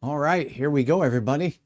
All right, here we go, everybody.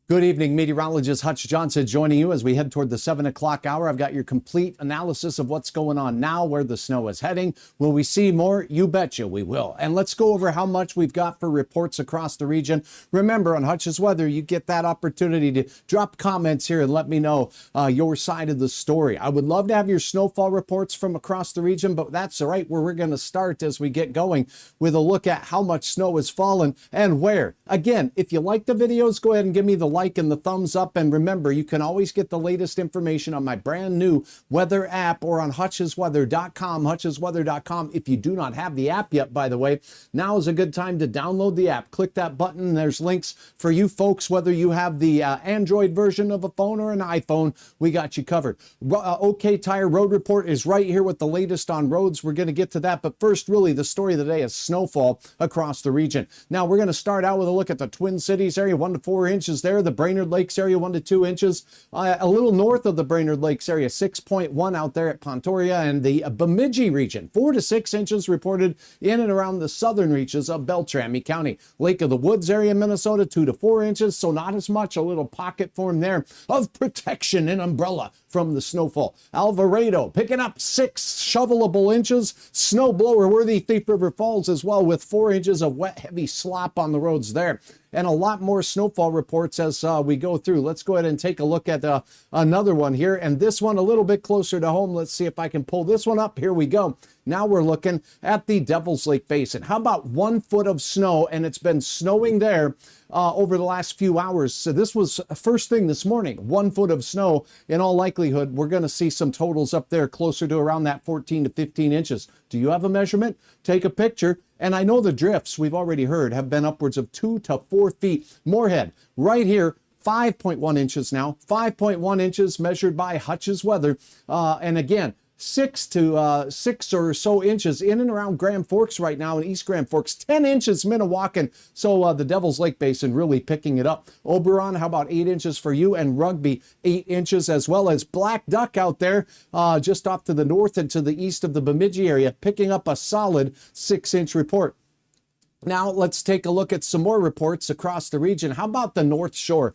Good evening, meteorologist Hutch Johnson joining you as we head toward the 7 o'clock hour. I've got your complete analysis of what's going on now, where the snow is heading. Will we see more? You betcha we will. And let's go over how much we've got for reports across the region. Remember, on Hutch's Weather, you get that opportunity to drop comments here and let me know your side of the story. I would love to have your snowfall reports from across the region, but that's right where we're going to start as we get going with a look at how much snow has fallen and where. Again, if you like the videos, go ahead and give me the like and the thumbs up. And remember, you can always get the latest information on my brand new weather app or on hutchesweather.com, hutchesweather.com. If you do not have the app yet, by the way, now is a good time to download the app. Click that button. There's links for you folks, whether you have the Android version of a phone or an iPhone, we got you covered. OK Tire Road Report is right here with the latest on roads. We're going to get to that. But first, really, the story of the day is snowfall across the region. Now, we're going to start out with a look at the Twin Cities area, 1 to 4 inches there. The Brainerd Lakes area, 1 to 2 inches. A little north of the Brainerd Lakes area, 6.1 out there at Pontoria, and the Bemidji region, 4 to 6 inches reported in and around the southern reaches of Beltrami County. Lake of the Woods area, Minnesota, 2 to 4 inches, so not as much. A little pocket form there of protection and umbrella from the snowfall. Alvarado picking up 6 shovelable inches. Snow blower worthy. Thief River Falls as well, with 4 inches of wet, heavy slop on the roads there. And a lot more snowfall reports as we go through. Let's go ahead and take a look at another one here. And this one a little bit closer to home. Let's see if I can pull this one up. Here we go. Now we're looking at the Devil's Lake Basin. How about 1 foot of snow? And it's been snowing there over the last few hours. So this was first thing this morning, 1 foot of snow. In all likelihood, we're going to see some totals up there closer to around that 14 to 15 inches. Do you have a measurement? Take a picture. And I know the drifts, we've already heard, have been upwards of 2 to 4 feet. Moorhead, right here, 5.1 inches now. 5.1 inches measured by Hutch's Weather. And again, 6 or so inches in and around Grand Forks right now in East Grand Forks, 10 inches Minnewacan. So the Devil's Lake Basin really picking it up. Oberon, how about 8 inches for you? And Rugby, 8 inches, as well as Black Duck out there just off to the north and to the east of the Bemidji area, picking up a solid 6-inch report. Now let's take a look at some more reports across the region. How about the North Shore?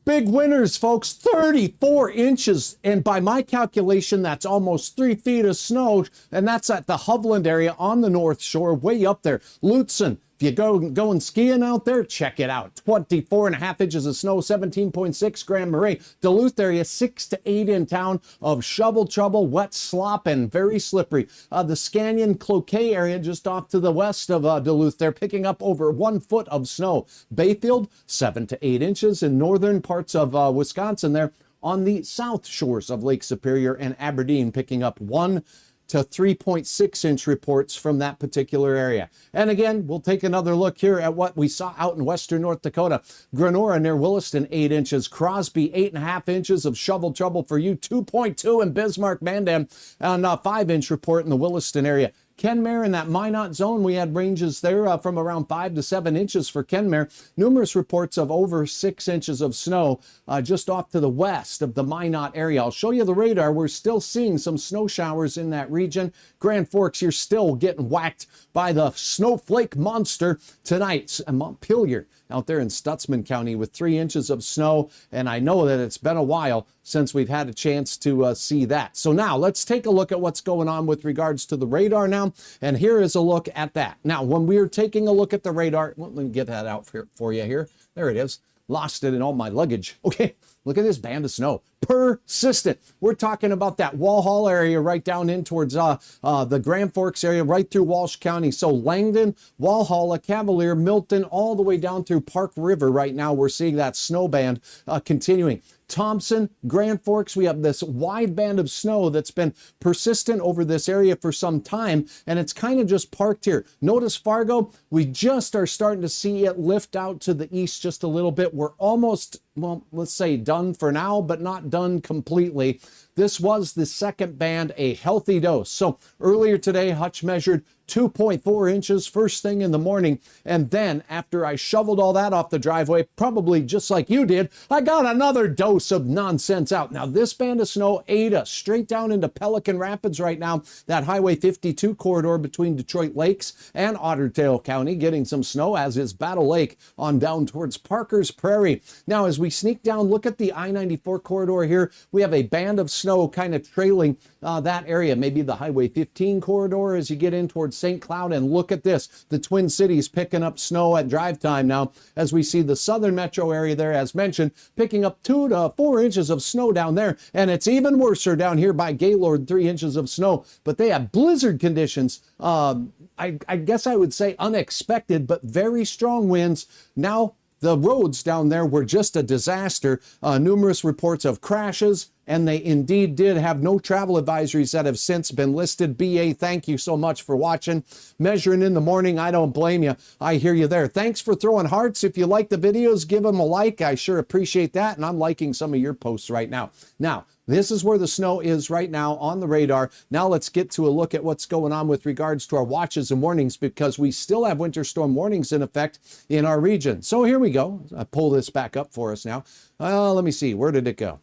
Big winners, folks, 34 inches. And by my calculation, that's almost 3 feet of snow. And that's at the Hovland area on the North Shore, way up there. Lutsen, if you going skiing out there, check it out. 24.5 inches of snow, 17.6 Grand Marais. Duluth area, 6 to 8 in town of shovel trouble, wet slop, and very slippery. The Scannion Cloquet area just off to the west of Duluth, they're picking up over 1 foot of snow. Bayfield, 7 to 8 inches in northern parts of Wisconsin there on the south shores of Lake Superior, and Aberdeen picking up 1 to 3.6 inch reports from that particular area. And again, we'll take another look here at what we saw out in western North Dakota. Granora near Williston, 8 inches. Crosby, 8.5 inches of shovel trouble for you. 2.2 in Bismarck, Mandan, and a 5-inch report in the Williston area. Kenmare in that Minot zone, we had ranges there from around 5 to 7 inches for Kenmare. Numerous reports of over 6 inches of snow just off to the west of the Minot area. I'll show you the radar. We're still seeing some snow showers in that region. Grand Forks, you're still getting whacked by the snowflake monster tonight. And Montpelier out there in Stutzman County with 3 inches of snow. And I know that it's been a while since we've had a chance to see that. So now let's take a look at what's going on with regards to the radar now. And here is a look at that. Now, when we are taking a look at the radar, well, let me get that out for you here. There it is. Lost it in all my luggage. Okay, look at this band of snow. Persistent. We're talking about that Walhall area right down in towards the Grand Forks area, right through Walsh County. So Langdon, Walhalla, Cavalier, Milton, all the way down through Park River right now. We're seeing that snow band continuing. Thompson, Grand Forks, we have this wide band of snow that's been persistent over this area for some time, and it's kind of just parked here. Notice Fargo, we just are starting to see it lift out to the east just a little bit. We're almost, well, let's say done for now, but not done completely. This was the second band, a healthy dose. So earlier today, Hutch measured 2.4 inches first thing in the morning. And then after I shoveled all that off the driveway, probably just like you did, I got another dose of nonsense out. Now this band of snow ate us straight down into Pelican Rapids right now, that Highway 52 corridor between Detroit Lakes and Ottertail County, getting some snow, as is Battle Lake on down towards Parker's Prairie. Now as we sneak down, look at the I-94 corridor here. We have a band of snow kind of trailing that area, maybe the Highway 15 corridor as you get in towards St. Cloud. And look at this, the Twin Cities picking up snow at drive time now, as we see the southern metro area there, as mentioned, picking up 2 to 4 inches of snow down there. And it's even worse down here by Gaylord, 3 inches of snow. But they have blizzard conditions. I guess I would say unexpected, but very strong winds. Now the roads down there were just a disaster. Numerous reports of crashes, and they indeed did have no travel advisories that have since been listed. BA, thank you so much for watching. Measuring in the morning, I don't blame you. I hear you there. Thanks for throwing hearts. If you like the videos, give them a like. I sure appreciate that, and I'm liking some of your posts right now. Now, this is where the snow is right now on the radar. Now let's get to a look at what's going on with regards to our watches and warnings, because we still have winter storm warnings in effect in our region. So here we go. I pull this back up for us now. Let me see. Where did it go?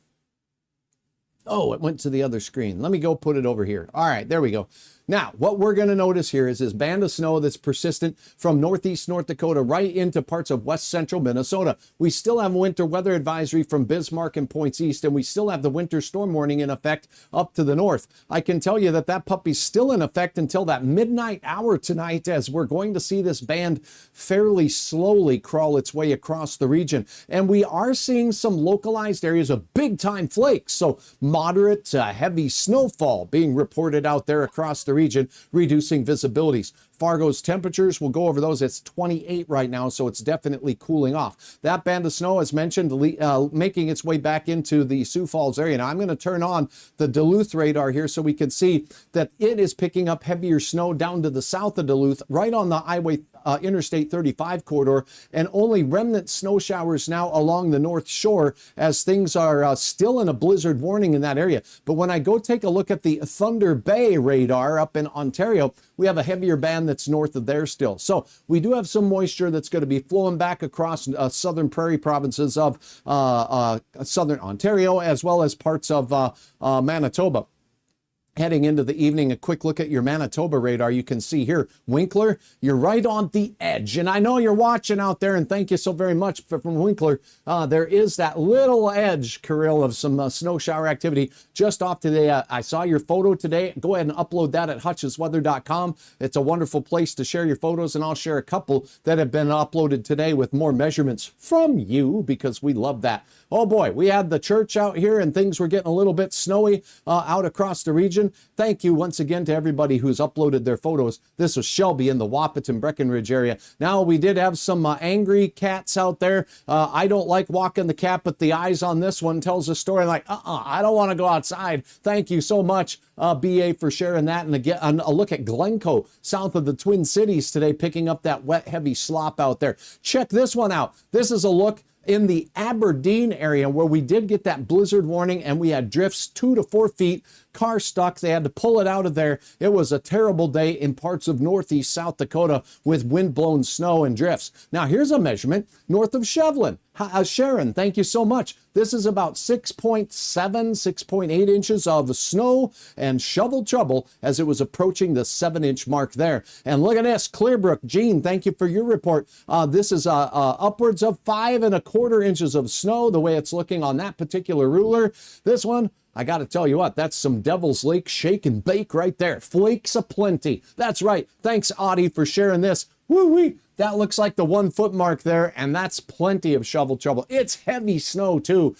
Oh, it went to the other screen. Let me go put it over here. All right, there we go. Now, what we're going to notice here is this band of snow that's persistent from northeast North Dakota right into parts of west central Minnesota. We still have a winter weather advisory from Bismarck and points east, and we still have the winter storm warning in effect up to the north. I can tell you that that puppy's still in effect until that midnight hour tonight, as we're going to see this band fairly slowly crawl its way across the region. And we are seeing some localized areas of big-time flakes, so moderate to heavy snowfall being reported out there across the region, reducing visibilities. Fargo's temperatures, we'll go over those. It's 28 right now, so it's definitely cooling off. That band of snow, as mentioned, making its way back into the Sioux Falls area. Now I'm going to turn on the Duluth radar here so we can see that it is picking up heavier snow down to the south of Duluth, right on the highway Interstate 35 corridor, and only remnant snow showers now along the North Shore, as things are still in a blizzard warning in that area. But when I go take a look at the Thunder Bay radar up in Ontario, we have a heavier band that's north of there still. So we do have some moisture that's going to be flowing back across southern prairie provinces of southern Ontario, as well as parts of Manitoba. Heading into the evening, a quick look at your Manitoba radar. You can see here, Winkler, you're right on the edge. And I know you're watching out there, and thank you so very much from Winkler. There is that little edge, Kirill, of some snow shower activity just off today. I saw your photo today. Go ahead and upload that at hutchesweather.com. It's a wonderful place to share your photos, and I'll share a couple that have been uploaded today with more measurements from you, because we love that. Oh boy, we had the church out here, and things were getting a little bit snowy out across the region. Thank you once again to everybody who's uploaded their photos. This was Shelby in the Wahpeton Breckenridge area. Now, we did have some angry cats out there. I don't like walking the cat, but the eyes on this one tells a story like, I don't want to go outside. Thank you so much, BA, for sharing that. And again, a look at Glencoe, south of the Twin Cities today, picking up that wet, heavy slop out there. Check this one out. This is a look in the Aberdeen area, where we did get that blizzard warning, and we had drifts 2 to 4 feet. Car stuck. They had to pull it out of there. It was a terrible day in parts of northeast South Dakota with wind-blown snow and drifts. Now, here's a measurement north of Shevlin. Sharon, thank you so much. This is about 6.7, 6.8 inches of snow and shovel trouble as it was approaching the 7-inch mark there. And look at this, Clearbrook. Gene, thank you for your report. This is upwards of 5.25 inches of snow, the way it's looking on that particular ruler. This one, I got to tell you what, that's some Devil's Lake shake and bake right there. Flakes aplenty. That's right. Thanks, Audie, for sharing this. Woo-wee. That looks like the 1 foot mark there, and that's plenty of shovel trouble. It's heavy snow, too.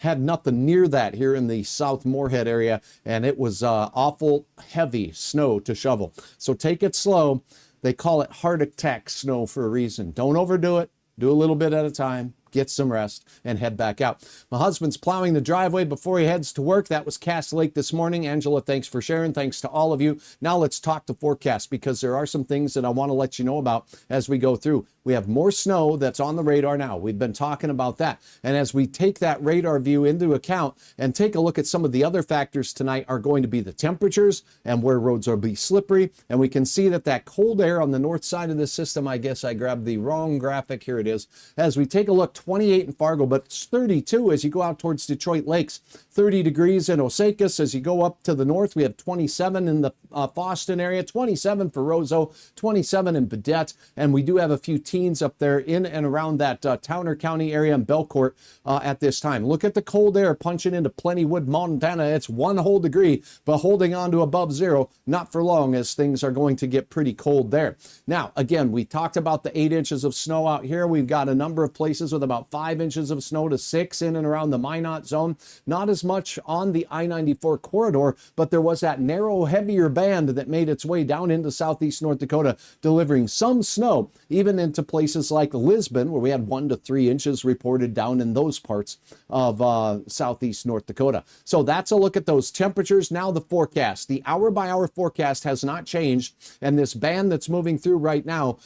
Had nothing near that here in the South Moorhead area, and it was awful heavy snow to shovel. So take it slow. They call it heart attack snow for a reason. Don't overdo it. Do a little bit at a time. get some rest, and head back out. My husband's plowing the driveway before he heads to work. That was Cass Lake this morning. Angela, thanks for sharing. Thanks to all of you. Now let's talk the forecast, because there are some things that I want to let you know about as we go through. We have more snow that's on the radar now. We've been talking about that. And as we take that radar view into account and take a look at some of the other factors tonight, are going to be the temperatures and where roads will be slippery. And we can see that that cold air on the north side of the system, I guess I grabbed the wrong graphic. Here it is. As we take a look, 28 in Fargo, but it's 32 as you go out towards Detroit Lakes. 30 degrees in Osakis. As you go up to the north, we have 27 in the Boston area, 27 for Roseau, 27 in Badette, and we do have a few teens up there in and around that Towner County area and Belcourt at this time. Look at the cold air punching into Plentywood, Montana. It's 1 whole degree, but holding on to above zero, not for long, as things are going to get pretty cold there. Now, again, we talked about the 8 inches of snow out here. We've got a number of places with about 5 inches of snow to 6 in and around the Minot zone. Not as much on the I-94 corridor, but there was that narrow, heavier band that made its way down into southeast North Dakota, delivering some snow even into places like Lisbon, where we had 1 to 3 inches reported down in those parts of southeast North Dakota. So that's a look at those temperatures. Now the forecast. The hour-by-hour forecast has not changed, and this band that's moving through right now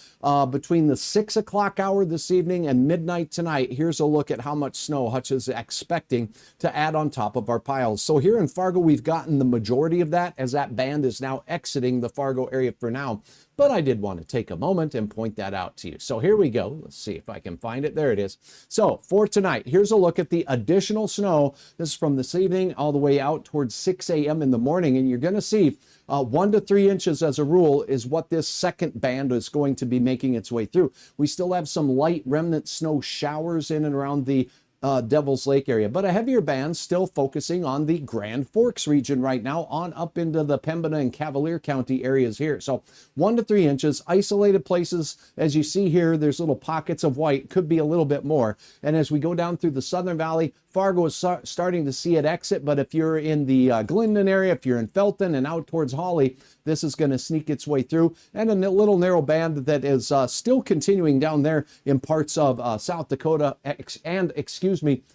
between the 6 o'clock hour this evening and midnight tonight, here's a look at how much snow Hutch is expecting to add on top of our piles. So here in Fargo, we've gotten the majority of that, as that band is now exiting the Fargo area for now. But I did want to take a moment and point that out to you. So here we go. Let's see if I can find it. There it is. So for tonight, here's a look at the additional snow. This is from this evening all the way out towards 6 a.m. in the morning. And you're going to see 1 to 3 inches as a rule is what this second band is going to be making its way through. We still have some light remnant snow showers in and around the Devil's Lake area, but a heavier band still focusing on the Grand Forks region right now, on up into the Pembina and Cavalier County areas here. So 1 to 3 inches, isolated places. As you see here, there's little pockets of white, could be a little bit more. And as we go down through the Southern Valley, Fargo is starting to see it exit, but if you're in the Glendon area, if you're in Felton and out towards Hawley, this is going to sneak its way through. And a little narrow band that is still continuing down there in parts of South Dakota and,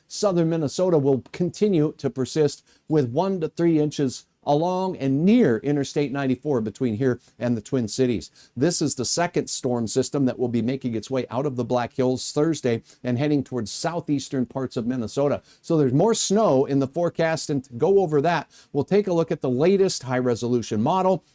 southern Minnesota will continue to persist with 1 to 3 inches along and near Interstate 94 between here and the Twin Cities. This is the second storm system that will be making its way out of the Black Hills Thursday and heading towards southeastern parts of Minnesota. So there's more snow in the forecast, and to go over that, we'll take a look at the latest high-resolution model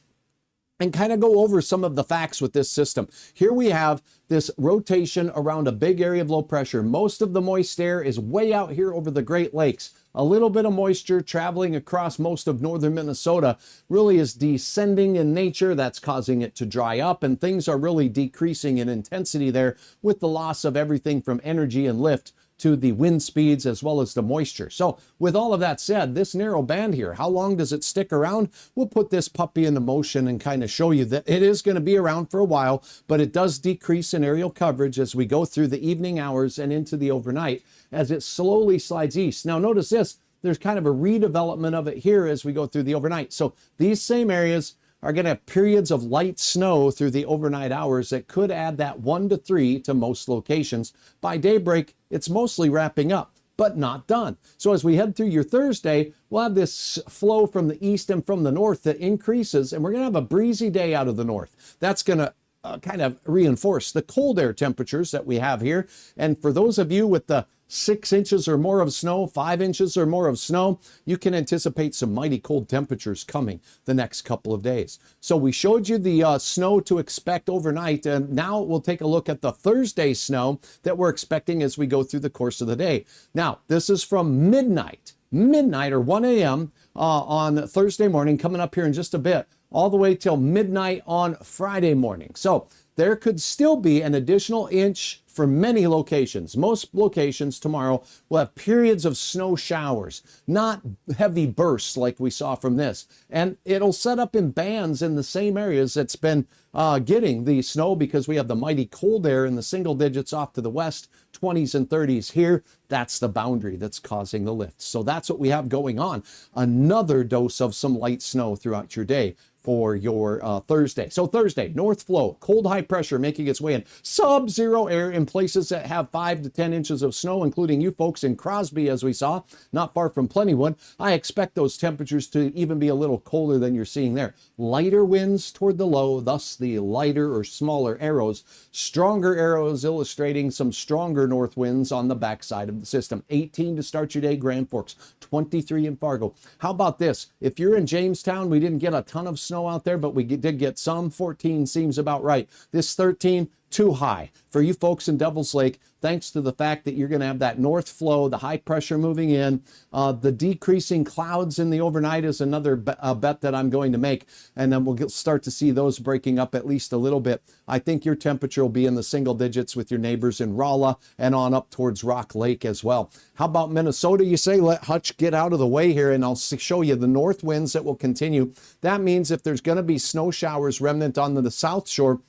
and kind of go over some of the facts with this system. Here we have this rotation around a big area of low pressure. Most of the moist air is way out here over the Great Lakes. A little bit of moisture traveling across most of northern Minnesota really is descending in nature. That's causing it to dry up, and things are really decreasing in intensity there with the loss of everything from energy and lift to the wind speeds as well as the moisture. So with all of that said, this narrow band here, how long does it stick around? We'll put this puppy into motion and kind of show you that it is going to be around for a while, but it does decrease in aerial coverage as we go through the evening hours and into the overnight as it slowly slides east. Now notice this, there's kind of a redevelopment of it here as we go through the overnight. So these same areas are going to have periods of light snow through the overnight hours that could add that 1 to 3 to most locations. By daybreak, it's mostly wrapping up, but not done. So as we head through your Thursday, we'll have this flow from the east and from the north that increases, and we're going to have a breezy day out of the north. That's going to kind of reinforce the cold air temperatures that we have here. And for those of you with the 6 inches or more of snow, 5 inches or more of snow, you can anticipate some mighty cold temperatures coming the next couple of days. So we showed you the snow to expect overnight, and now we'll take a look at the Thursday snow that we're expecting as we go through the course of the day. Now, this is from midnight or 1 a.m. On Thursday morning, coming up here in just a bit, all the way till midnight on Friday morning. So there could still be an additional inch for many locations. Most locations tomorrow will have periods of snow showers, not heavy bursts like we saw from this. And it'll set up in bands in the same areas that's been getting the snow, because we have the mighty cold air in the single digits off to the west, 20s and 30s here. That's the boundary that's causing the lift. So that's what we have going on. Another dose of some light snow throughout your day for your Thursday. So Thursday, north flow, cold high pressure making its way in. Sub-zero air in places that have 5 to 10 inches of snow, including you folks in Crosby, as we saw, not far from Plentywood. I expect those temperatures to even be a little colder than you're seeing there. Lighter winds toward the low, thus the lighter or smaller arrows. Stronger arrows illustrating some stronger north winds on the backside of the system. 18 to start your day, Grand Forks. 23 in Fargo. How about this? If you're in Jamestown, we didn't get a ton of snow out there, but we did get some. 14 seems about right. This 13, too high. For you folks in Devil's Lake, thanks to the fact that you're going to have that north flow, the high pressure moving in, the decreasing clouds in the overnight is another bet that I'm going to make, and then we'll start to see those breaking up at least a little bit. I think your temperature will be in the single digits with your neighbors in Rolla and on up towards Rock Lake as well. How about Minnesota? You say, let Hutch get out of the way here, and I'll show you the north winds that will continue. That means if there's going to be snow showers remnant on the south shore,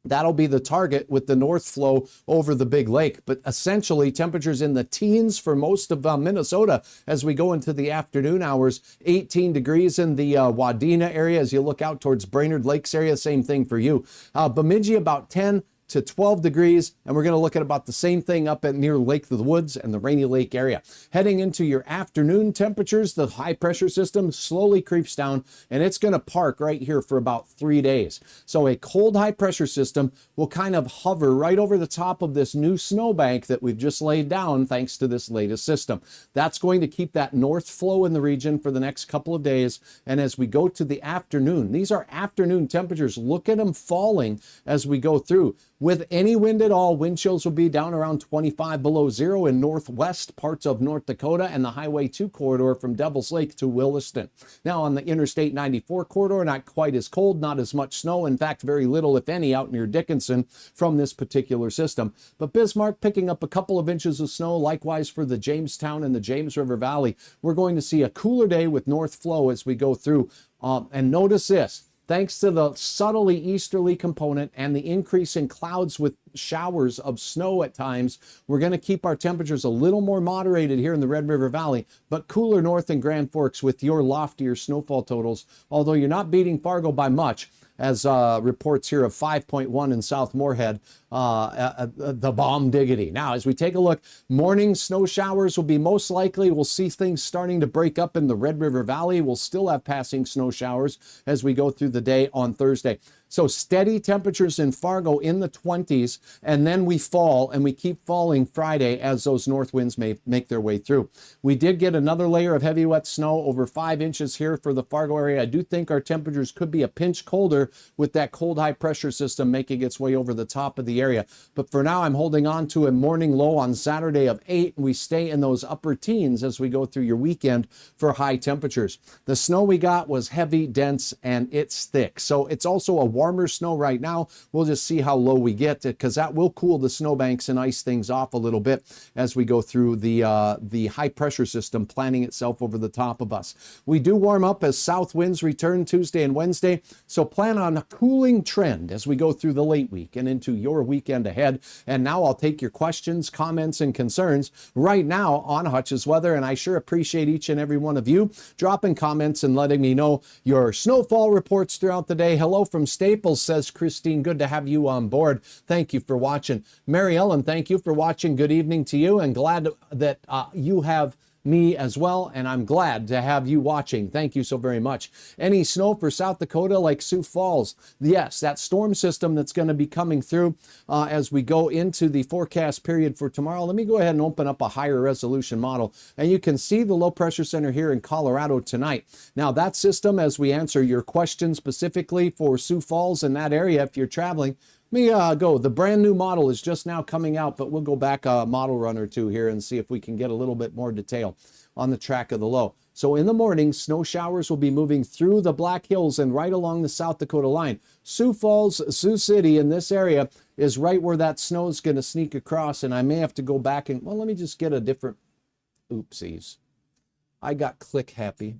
that'll be the target with the north flow over the big lake. But essentially, temperatures in the teens for most of Minnesota as we go into the afternoon hours. 18 degrees in the Wadena area as you look out towards Brainerd Lakes area. Same thing for you. Bemidji about 10 to 12 degrees, and we're going to look at about the same thing up at near Lake of the Woods and the Rainy Lake area. Heading into your afternoon temperatures, the high pressure system slowly creeps down, and it's going to park right here for about 3 days. So a cold high pressure system will kind of hover right over the top of this new snowbank that we've just laid down thanks to this latest system. That's going to keep that north flow in the region for the next couple of days. And as we go to the afternoon, these are afternoon temperatures. Look at them falling as we go through. With any wind at all, wind chills will be down around 25 below zero in northwest parts of North Dakota and the Highway 2 corridor from Devil's Lake to Williston. Now on the Interstate 94 corridor, not quite as cold, not as much snow. In fact, very little, if any, out near Dickinson from this particular system. But Bismarck picking up a couple of inches of snow. Likewise for the Jamestown and the James River Valley. We're going to see a cooler day with north flow as we go through. And notice this. Thanks to the subtly easterly component and the increase in clouds with showers of snow at times, we're going to keep our temperatures a little more moderated here in the Red River Valley, but cooler north in Grand Forks with your loftier snowfall totals, although you're not beating Fargo by much, as reports here of 5.1 in South Moorhead, the bomb diggity. Now, as we take a look, morning snow showers will be most likely. We'll see things starting to break up in the Red River Valley. We'll still have passing snow showers as we go through the day on Thursday. So steady temperatures in Fargo in the 20s, and then we fall, and we keep falling Friday as those north winds may make their way through. We did get another layer of heavy wet snow, over 5 inches here for the Fargo area. I do think our temperatures could be a pinch colder with that cold high pressure system making its way over the top of the area. But for now, I'm holding on to a morning low on Saturday of 8, and we stay in those upper teens as we go through your weekend for high temperatures. The snow we got was heavy, dense, and it's thick. So it's also a warmer snow right now. We'll just see how low we get, because that will cool the snowbanks and ice things off a little bit as we go through the high pressure system planning itself over the top of us. We do warm up as south winds return Tuesday and Wednesday, so plan on a cooling trend as we go through the late week and into your weekend ahead. And now I'll take your questions, comments, and concerns right now on Hutch's Weather, and I sure appreciate each and every one of you dropping comments and letting me know your snowfall reports throughout the day. Hello from Staples, says Christine. Good to have you on board. Thank you for watching. Mary Ellen, thank you for watching. Good evening to you, and glad that you have me as well, and I'm glad to have you watching. Thank you so very much. Any snow for South Dakota like Sioux Falls? Yes, that storm system that's going to be coming through as we go into the forecast period for tomorrow. Let me go ahead and open up a higher resolution model, and you can see the low pressure center here in Colorado tonight. Now that system, as we answer your question specifically for Sioux Falls in that area, if you're traveling, let me go. The brand new model is just now coming out, but we'll go back a model run or two here and see if we can get a little bit more detail on the track of the low. So in the morning, snow showers will be moving through the Black Hills and right along the South Dakota line. Sioux Falls, Sioux City in this area is right where that snow is going to sneak across, and I may have to go back and, well, let me just get a different, oopsies. I got click happy.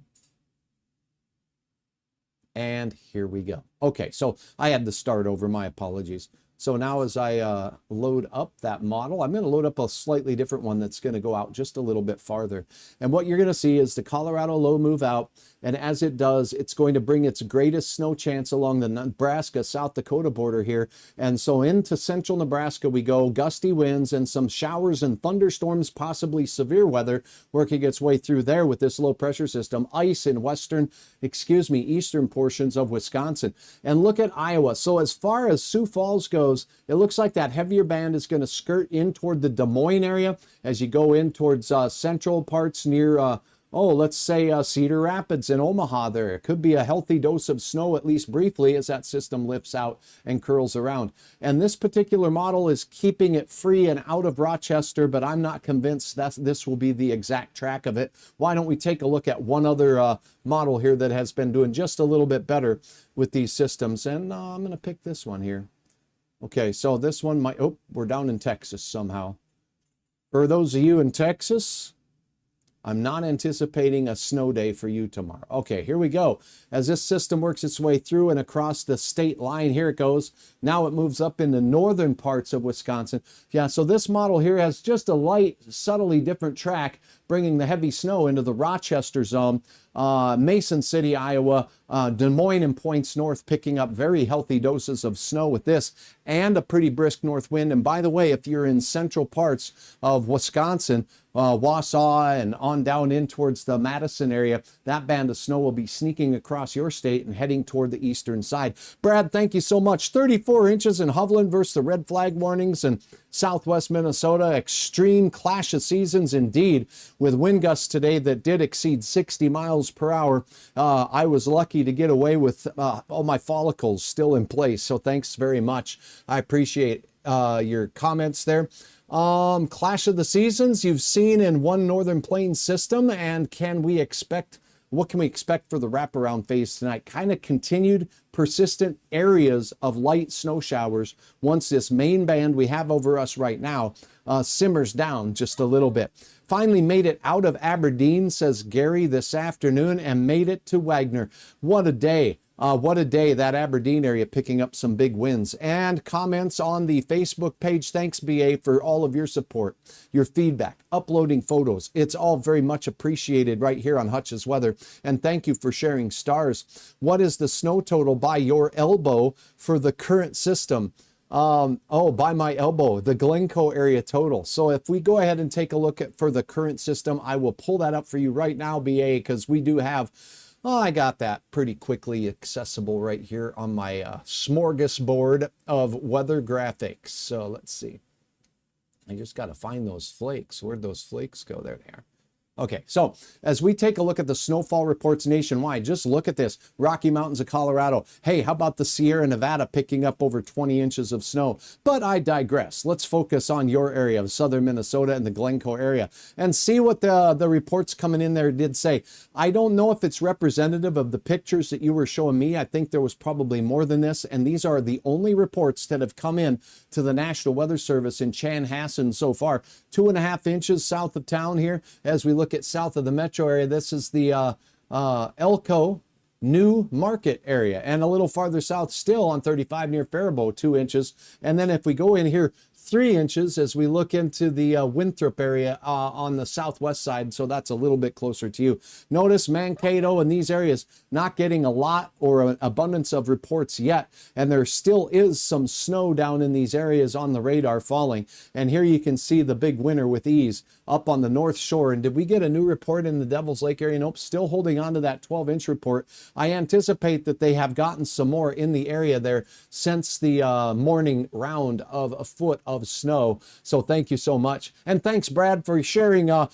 And here we go. Okay, so I had to start over. My apologies. So now as I load up that model, I'm going to load up a slightly different one that's going to go out just a little bit farther. And what you're going to see is the Colorado low move out. And as it does, it's going to bring its greatest snow chance along the Nebraska, South Dakota border here. And so into central Nebraska we go, gusty winds and some showers and thunderstorms, possibly severe weather working its way through there with this low pressure system. Ice in eastern portions of Wisconsin. And look at Iowa. So as far as Sioux Falls goes, it looks like that heavier band is going to skirt in toward the Des Moines area as you go in towards central parts near let's say Cedar Rapids and Omaha there. It could be a healthy dose of snow, at least briefly, as that system lifts out and curls around. And this particular model is keeping it free and out of Rochester, but I'm not convinced that this will be the exact track of it. Why don't we take a look at one other model here that has been doing just a little bit better with these systems. And I'm going to pick this one here. Okay, so this one might, we're down in Texas somehow. For those of you in Texas, I'm not anticipating a snow day for you tomorrow. Okay, here we go. As this system works its way through and across the state line, here it goes. Now it moves up in the northern parts of Wisconsin. Yeah, so this model here has just a light, subtly different track, bringing the heavy snow into the Rochester zone. Mason City, Iowa, Des Moines and points north, picking up very healthy doses of snow with this and a pretty brisk north wind. And by the way, if you're in central parts of Wisconsin, Wausau and on down in towards the Madison area, that band of snow will be sneaking across your state and heading toward the eastern side. Brad, thank you so much. 34 inches in Hovland versus the red flag warnings and southwest Minnesota. Extreme clash of seasons indeed, with wind gusts today that did exceed 60 miles per hour. I was lucky to get away with all my follicles still in place, so thanks very much. I appreciate your comments there. Clash of the seasons you've seen in one Northern Plains system, and what can we expect for the wraparound phase tonight? Kind of continued persistent areas of light snow showers once this main band we have over us right now simmers down just a little bit. Finally made it out of Aberdeen, says Gary, this afternoon, and made it to Wagner. What a day. What a day, that Aberdeen area picking up some big wins. And comments on the Facebook page. Thanks, BA, for all of your support, your feedback, uploading photos. It's all very much appreciated right here on Hutch's Weather. And thank you for sharing stars. What is the snow total by your elbow for the current system? By my elbow, the Glencoe area total. So if we go ahead and take a look for the current system, I will pull that up for you right now, BA, because we do have... I got that pretty quickly accessible right here on my smorgasbord of weather graphics. So let's see. I just got to find those flakes. Where'd those flakes go? There they are. Okay, so as we take a look at the snowfall reports nationwide, just look at this. Rocky Mountains of Colorado. Hey, how about the Sierra Nevada picking up over 20 inches of snow? But I digress. Let's focus on your area of southern Minnesota and the Glencoe area and see what the reports coming in there did say. I don't know if it's representative of the pictures that you were showing me. I think there was probably more than this, and these are the only reports that have come in to the National Weather Service in Chanhassen so far. 2.5 inches south of town here as we look at south of the metro area. This is the Elko New Market area, and a little farther south still on 35 near Faribault, 2 inches. And then if we go in here, 3 inches as we look into the Winthrop area on the southwest side, so that's a little bit closer to you. Notice Mankato and these areas not getting a lot or an abundance of reports yet, and there still is some snow down in these areas on the radar falling. And here you can see the big winter with ease up on the North Shore. And did we get a new report in the Devil's Lake area? Nope, still holding on to that 12-inch report. I anticipate that they have gotten some more in the area there since the morning round of a foot of snow. So thank you so much. And thanks, Brad, for sharing a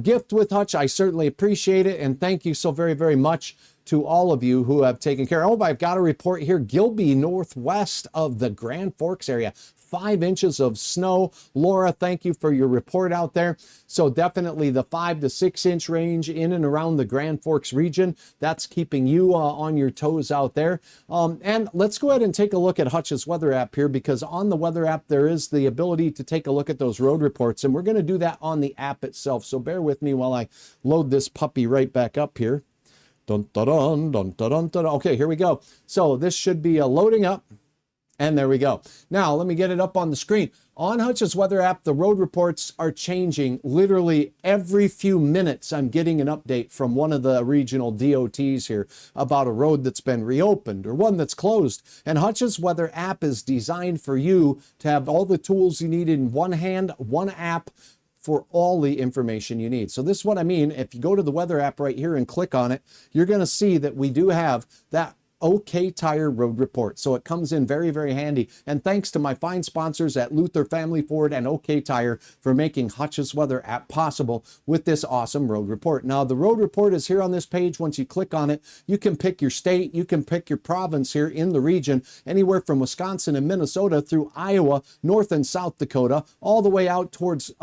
gift with Hutch. I certainly appreciate it. And thank you so very, very much to all of you who have taken care. Oh, I've got a report here. Gilby, northwest of the Grand Forks area. 5 inches of snow. Laura, thank you for your report out there. So definitely the 5 to 6 inch range in and around the Grand Forks region. That's keeping you on your toes out there. And let's go ahead and take a look at Hutch's weather app here, because on the weather app, there is the ability to take a look at those road reports. And we're going to do that on the app itself. So bear with me while I load this puppy right back up here. Dun, dun, dun, dun, dun, dun, dun. Okay, here we go. So this should be loading up. And there we go. Now, let me get it up on the screen. On Hutch's weather app, the road reports are changing literally every few minutes. I'm getting an update from one of the regional DOTs here about a road that's been reopened or one that's closed. And Hutch's weather app is designed for you to have all the tools you need in one hand, one app, for all the information you need. So this is what I mean. If you go to the weather app right here and click on it, you're going to see that we do have that OK Tire road report. So it comes in very, very handy. And thanks to my fine sponsors at Luther Family Ford and OK Tire for making Hutch's weather app possible with this awesome road report. Now, the road report is here on this page. Once you click on it, you can pick your state, you can pick your province here in the region, anywhere from Wisconsin and Minnesota through Iowa, North and South Dakota, all the way out towards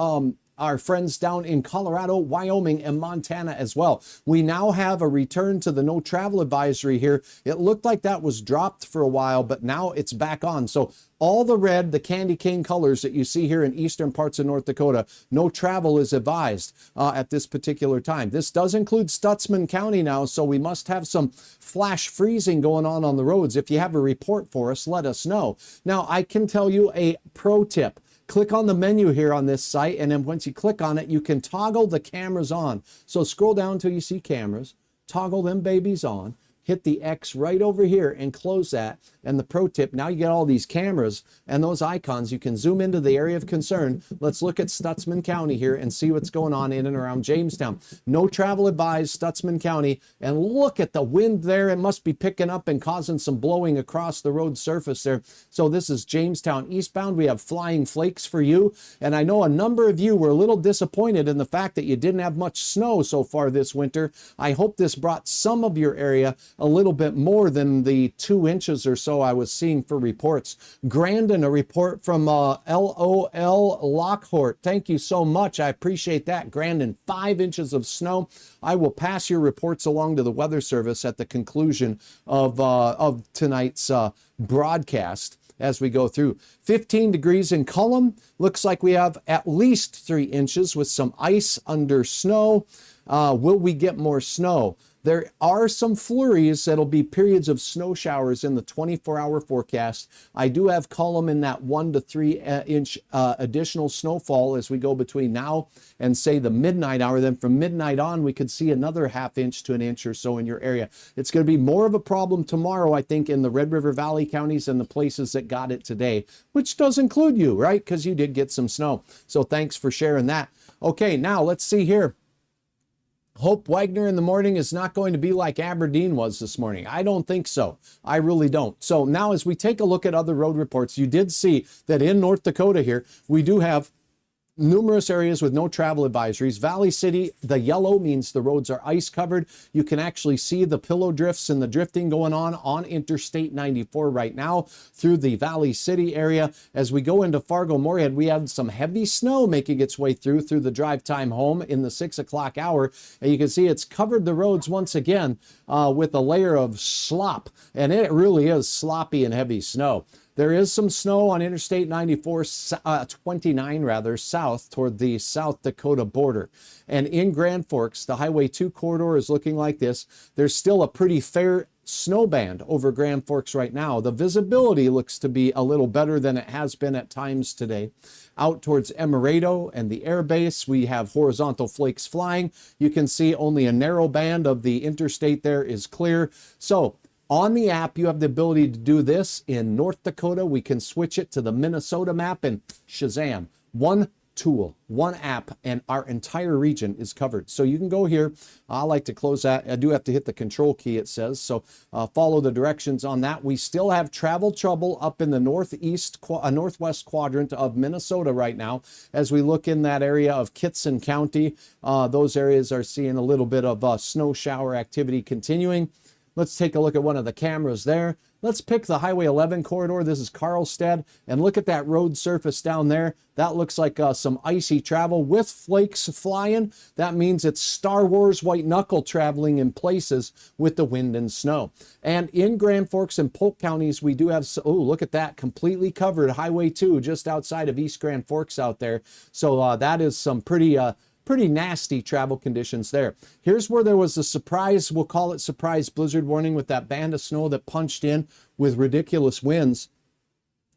our friends down in Colorado, Wyoming, and Montana as well. We now have a return to the no travel advisory here. It looked like that was dropped for a while, but now it's back on. So all the red, the candy cane colors that you see here in eastern parts of North Dakota, no travel is advised at this particular time. This does include Stutsman County now, so we must have some flash freezing going on the roads. If you have a report for us, let us know. Now, I can tell you a pro tip. Click on the menu here on this site, and then once you click on it, you can toggle the cameras on. So scroll down until you see cameras, toggle them babies on, hit the X right over here and close that. And the pro tip, now you get all these cameras and those icons. You can zoom into the area of concern. Let's look at Stutsman County here and see what's going on in and around Jamestown. No travel advised, Stutsman County. And look at the wind there. It must be picking up and causing some blowing across the road surface there. So this is Jamestown eastbound. We have flying flakes for you. And I know a number of you were a little disappointed in the fact that you didn't have much snow so far this winter. I hope this brought some of your area a little bit more than the 2 inches or so I was seeing for reports. Grandin, a report from LOL Lockhart. Thank you so much. I appreciate that. Grandin, 5 inches of snow. I will pass your reports along to the Weather Service at the conclusion of tonight's broadcast as we go through. 15 degrees in Cullum. Looks like we have at least 3 inches with some ice under snow. Will we get more snow? There are some flurries that'll be periods of snow showers in the 24-hour forecast. I do have Cullum in that 1 to 3 inch additional snowfall as we go between now and say the midnight hour. Then from midnight on, we could see another ½ inch to 1 inch or so in your area. It's going to be more of a problem tomorrow, I think, in the Red River Valley counties and the places that got it today, which does include you, right? Because you did get some snow. So thanks for sharing that. Okay, now let's see here. Hope Wagner in the morning is not going to be like Aberdeen was this morning. I don't think so. I really don't. So now as we take a look at other road reports, you did see that in North Dakota here, we do have numerous areas with no travel advisories. Valley City, the yellow means the roads are ice covered. You can actually see the pillow drifts and the drifting going on Interstate 94 right now through the Valley City area. As we go into Fargo-Moorhead, we have some heavy snow making its way through the drive time home in the 6 o'clock hour. And you can see it's covered the roads once again with a layer of slop. And it really is sloppy and heavy snow. There is some snow on Interstate 29 rather, south toward the South Dakota border. And in Grand Forks, the Highway 2 corridor is looking like this. There's still a pretty fair snow band over Grand Forks right now. The visibility looks to be a little better than it has been at times today. Out towards Emerado and the air base, we have horizontal flakes flying. You can see only a narrow band of the interstate there is clear. So on the app, you have the ability to do this. In North Dakota, we can switch it to the Minnesota map and shazam, one tool, one app, and our entire region is covered. So you can go here. I like to close that. I do have to hit the control key, it says. So follow the directions on that. We still have travel trouble up in the northwest quadrant of Minnesota right now. As we look in that area of Kitson County, those areas are seeing a little bit of snow shower activity continuing. Let's take a look at one of the cameras there. Let's pick the Highway 11 corridor. This is Carlstead. And look at that road surface down there. That looks like some icy travel with flakes flying. That means it's Star Wars white knuckle traveling in places with the wind and snow. And in Grand Forks and Polk counties, we do have, oh, look at that, completely covered Highway 2 just outside of East Grand Forks out there. So that is some pretty nasty travel conditions there. Here's where there was a surprise, we'll call it surprise blizzard warning with that band of snow that punched in with ridiculous winds.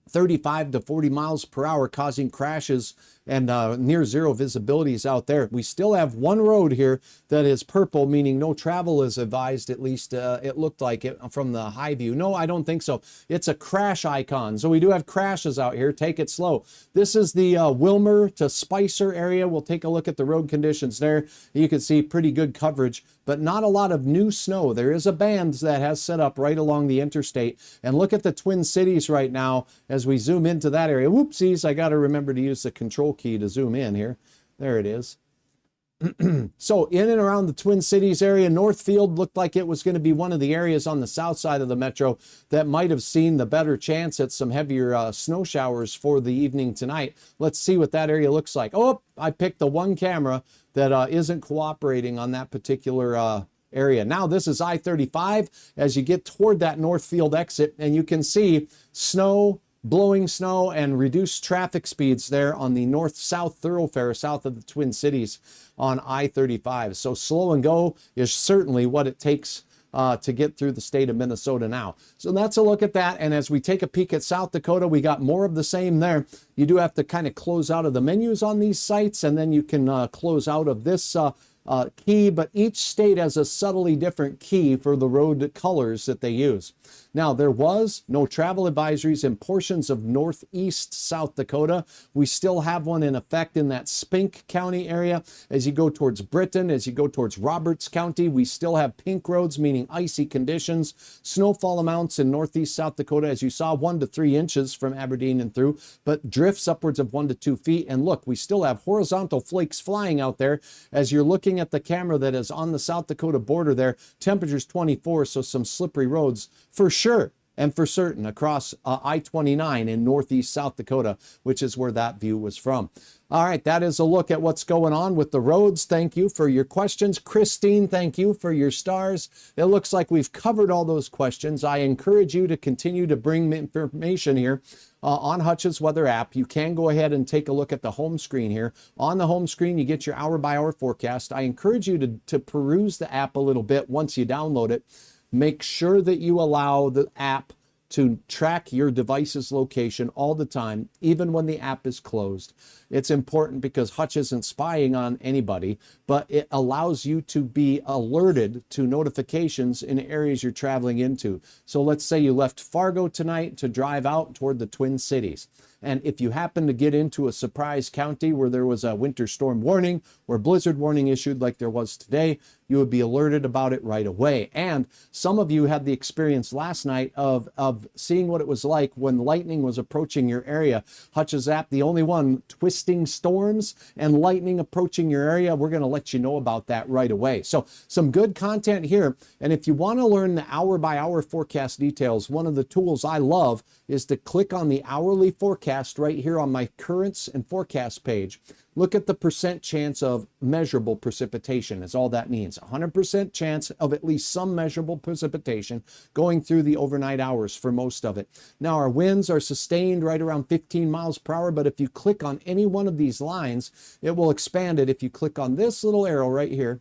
35 to 40 miles per hour, causing crashes and near zero visibilities out there. We still have one road here that is purple, meaning no travel is advised, at least it looked like it from the high view. No, I don't think so. It's a crash icon. So we do have crashes out here. Take it slow. This is the Wilmer to Spicer area. We'll take a look at the road conditions there. You can see pretty good coverage, but not a lot of new snow. There is a band that has set up right along the interstate. And look at the Twin Cities right now as we zoom into that area. Whoopsies, I got to remember to use the control key to zoom in here. There it is. So in and around the Twin Cities area, Northfield looked like it was going to be one of the areas on the south side of the metro that might have seen the better chance at some heavier snow showers for the evening tonight. Let's see what that area looks like. Oh, I picked the one camera that isn't cooperating on that particular area. Now this is I-35 as you get toward that Northfield exit, and you can see snow, blowing snow, and reduced traffic speeds there on the north-south thoroughfare south of the Twin Cities on I-35. So slow and go is certainly what it takes to get through the state of Minnesota now. So that's a look at that. And as we take a peek at South Dakota, we got more of the same there. You do have to kind of close out of the menus on these sites, and then you can close out of this key, but each state has a subtly different key for the road colors that they use. Now, there was no travel advisories in portions of northeast South Dakota. We still have one in effect in that Spink County area. As you go towards Britain, as you go towards Roberts County, we still have pink roads, meaning icy conditions. Snowfall amounts in northeast South Dakota, as you saw, 1 to 3 inches from Aberdeen and through, but drifts upwards of 1 to 2 feet. And look, we still have horizontal flakes flying out there. As you're looking at the camera that is on the South Dakota border there, temperatures 24, so some slippery roads for sure. And for certain across I-29 in northeast South Dakota, which is where that view was from. All right, that is a look at what's going on with the roads. Thank you for your questions. Christine, thank you for your stars. It looks like we've covered all those questions. I encourage you to continue to bring information here on Hutch's weather app. You can go ahead and take a look at the home screen here. On the home screen, you get your hour-by-hour forecast. I encourage you to peruse the app a little bit once you download it. Make sure that you allow the app to track your device's location all the time, even when the app is closed. It's important because Hutch isn't spying on anybody, but it allows you to be alerted to notifications in areas you're traveling into. So let's say you left Fargo tonight to drive out toward the Twin Cities. And if you happen to get into a surprise county where there was a winter storm warning or blizzard warning issued like there was today, you would be alerted about it right away. And some of you had the experience last night of seeing what it was like when lightning was approaching your area. Hutch's app, the only one, twisting storms and lightning approaching your area. We're going to let you know about that right away. So some good content here. And if you want to learn the hour-by-hour forecast details, one of the tools I love is to click on the hourly forecast right here on my currents and forecast page. Look at the percent chance of measurable precipitation is all that means. 100% chance of at least some measurable precipitation going through the overnight hours for most of it. Now our winds are sustained right around 15 miles per hour, but if you click on any one of these lines, it will expand it. If you click on this little arrow right here,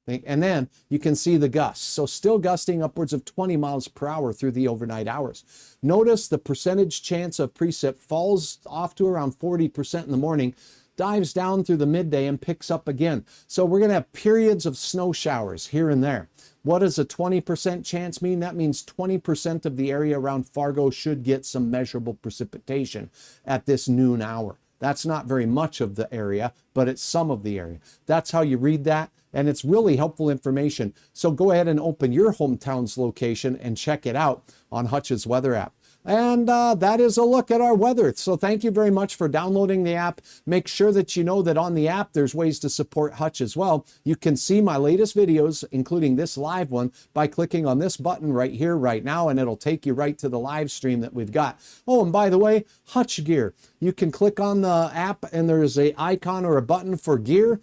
and then you can see the gusts. So still gusting upwards of 20 miles per hour through the overnight hours. Notice the percentage chance of precip falls off to around 40% in the morning, dives down through the midday and picks up again. So we're going to have periods of snow showers here and there. What does a 20% chance mean? That means 20% of the area around Fargo should get some measurable precipitation at this noon hour. That's not very much of the area, but it's some of the area. That's how you read that, and it's really helpful information. So go ahead and open your hometown's location and check it out on Hutch's weather app. And that is a look at our weather. So thank you very much for downloading the app. Make sure that you know that on the app, there's ways to support Hutch as well. You can see my latest videos, including this live one, by clicking on this button right here, right now, and it'll take you right to the live stream that we've got. Oh, and by the way, Hutch Gear. You can click on the app and there's an icon or a button for gear.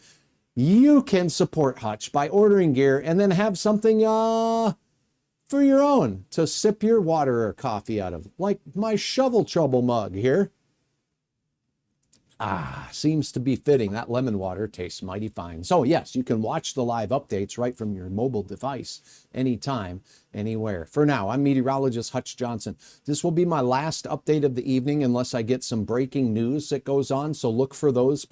You can support Hutch by ordering gear and then have something for your own to sip your water or coffee out of, like my shovel trouble mug here. Seems to be fitting. That lemon water tastes mighty fine. So yes, you can watch the live updates right from your mobile device anytime. anywhere. For now, I'm meteorologist Hutch Johnson. This will be my last update of the evening unless I get some breaking news that goes on, so look for those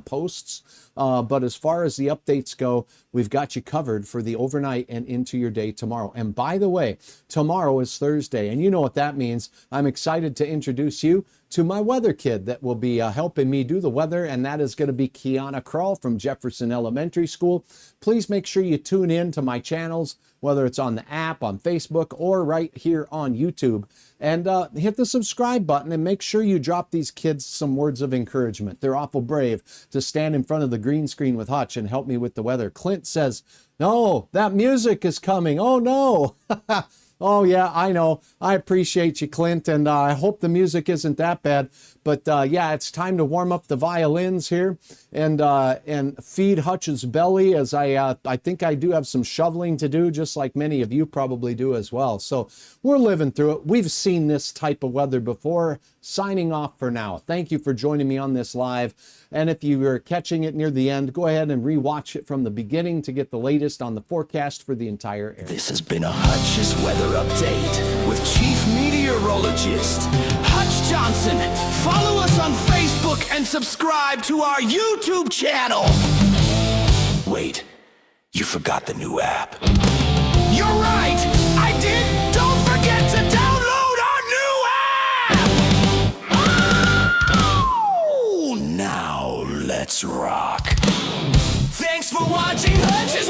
posts. But as far as the updates go, we've got you covered for the overnight and into your day tomorrow. And by the way, tomorrow is Thursday, and you know what that means. I'm excited to introduce you to my weather kid that will be helping me do the weather, and that is going to be Kiana Krull from Jefferson Elementary School. Please make sure you tune in to my channels, whether it's on the app, on Facebook, or right here on YouTube. And hit the subscribe button and make sure you drop these kids some words of encouragement. They're awful brave to stand in front of the green screen with Hutch and help me with the weather. Clint says, "No, that music is coming. Oh, no." Oh, yeah, I know. I appreciate you, Clint, and I hope the music isn't that bad. But yeah, it's time to warm up the violins here and feed Hutch's belly, as I think I do have some shoveling to do, just like many of you probably do as well. So we're living through it. We've seen this type of weather before. Signing off for now. Thank you for joining me on this live. And if you are catching it near the end, go ahead and rewatch it from the beginning to get the latest on the forecast for the entire area. This has been a Hutch's Weather Update with Chief Meteorologist Hutch Johnson. Follow us on Facebook and subscribe to our YouTube channel. Wait, you forgot the new app. You're right, I did. Don't forget to download our new app. Oh, now let's rock. Thanks for watching Hutch's